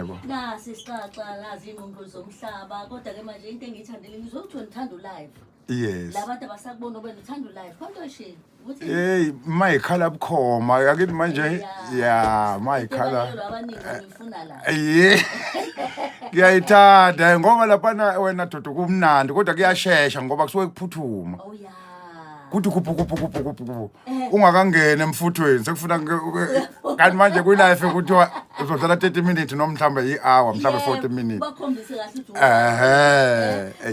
Yebo. Nasi siqaqa nazi ingqondo zomhlaba kodwa ke manje into engiyithandile ngizokuthiwa ngithanda live. Yes. Labantu abasakubona ube uthanda live. Konto shini? Ukuthi Hey, mayikhala bukhoma yakithi manje ya mayikhala. Abaningi ngifuna la. Yeah. Ngiyayithanda ngoba lapha wena dodo kumnandi kodwa kuyashesha ngoba kusuke kuphuthuma. Oh yeah. Kuthi kuphu ungakangena emfuthweni sekufuna kanti manje kwi-life kuthiwa uzodlala 30 minutes noma mhlambe i-hour mhlambe 40 minutes. Bakhombise kahle ukuthi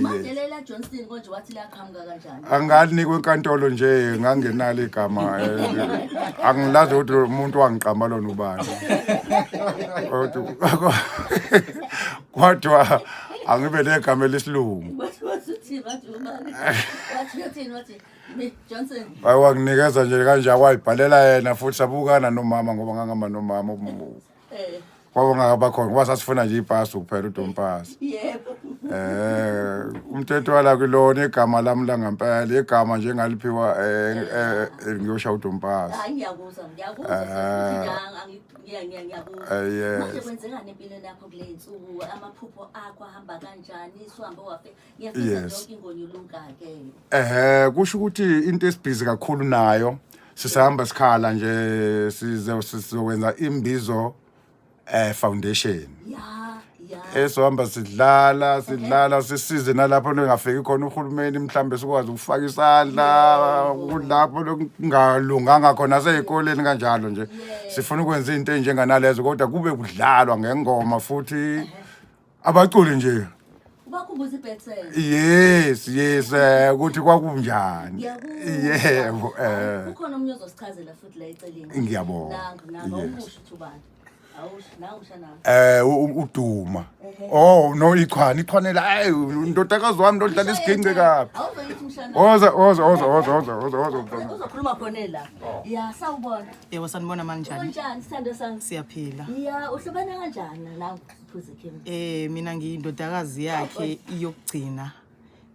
manje lela Johnston konje wathi la qhamuka kanjani? Anganikwe enkantolo nje ngangenalo igama angilazi ukuthi umuntu wangiqamba lona ubani. Kodwa angibe negama lesilungu. Johnson. Bayanginikeza nje kanje akwayibhalela yena futhi sabukana nomama ngoba ngangama nomama kwaba ngaba khona ngoba sasifuna nje ipasi kuphela uDompasi. Yebo. Umthetho wala kulona igama lami la ngempela igama nje ngaliphiwa ngiyosha uDompasi. Hayi ngiyakuza ngiyakuza. Manje kwenzekani empilweni yakho kule insuku amaphupho akho ahamba kanjani isihambe wafe ngiyafisa yonke ingonyuluka ke. Kusho ukuthi into esibhizi kakhulu nayo sisahamba sikhala nje sizokwenza imbizo foundation. Esohamba sidlala sisize nalapho ngafiki khona uhulumeni mhlambe sikwazi ukufaka isandla kulapho lokungalunganga khona seyikoleni kanjalo nje sifuna ukwenza izinto enjenganalezo kodwa kube kudlalwa ngengoma futhi abaculi nje bakhumbuza ibhethele. Yes ukuthi kwakunjani. Yebo Kukhona umunye ozosichazela futhi la eceleni. Ngiyabonga. Nanga umusho uthubani. Uduma. Oh no ichwanela hayi ndodakazi wami ndodlala isigince kabi. Oza. Uzokhuluma khona la. Ya sawubona. Yebo sanibona manjani? Kanjani sithando sami? Siyaphila. Ya uhlobana kanjani nawe Phuze Kim? Mina ngiyindodakazi yakhe iyokugcina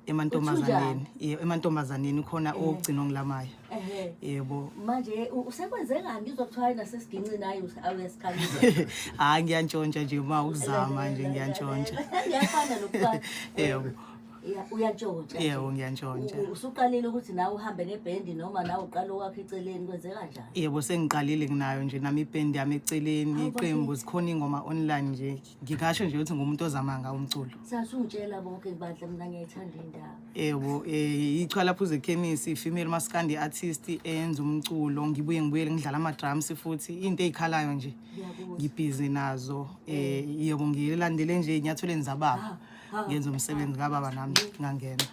emantombazaneni. Emantombazaneni khona ogcina ngilamayo. Yebo. Manje usekwenzekani ngizokuthiwa nasesiginci nayo awuyasikhalisa? Hayi ngiyantshontsha nje uma uzama nje ngiyantshontsha. Ngiyafana lokubani. Yebo. Uyantshontsha. Yebo ngiyantshontsha. Usuqalile ukuthi nawe uhambe neband noma nawe uqala okwakhe eceleni kwenzeka kanjani? Yebo sengiqalile kunayo nje nami iband yami eceleni iqembu sikhona ingoma online nje ngingasho nje ukuthi ngumuntu ozama ngawo umculo. Sasungitshela bonke ibandla mina ngiyayithanda indaba. Yebo ichwala Phuze Chemist female maskandi artist eyenza umculo ngibuye ngidlala ama drums futhi into ezikhalayo nje ngibhizi nazo yebo ngilandele nje inyathelweni zababa ngenza umsebenzi kababa nami ngangena.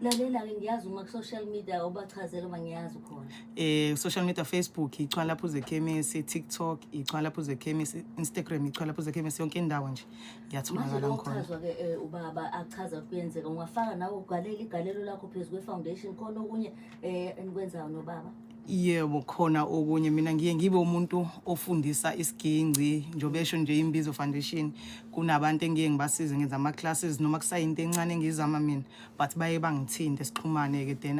Lalela ke ngiyazi uma ku social media ubachazela uma ngiyazi khona. Social media Facebook ichwala Phuze Chemist, TikTok ichwala Phuze Chemist, Instagram ichwala Phuze Chemist yonke indawo nje ngiyatholakala khona. Manje ke ubaba achaza kuyenzeka ungafaka nawe ugalela igalelo lakho phezulu kwe-foundation khona okunye enikwenzayo nobaba. Yebo khona okunye mina ngibe umuntu ofundisa isiginci njobesho nje imbizo foundation kunabantu engiye ngibasize ngenza ama classes noma kusayinto encane engizama mina but baye bangithinte sixhumane ke then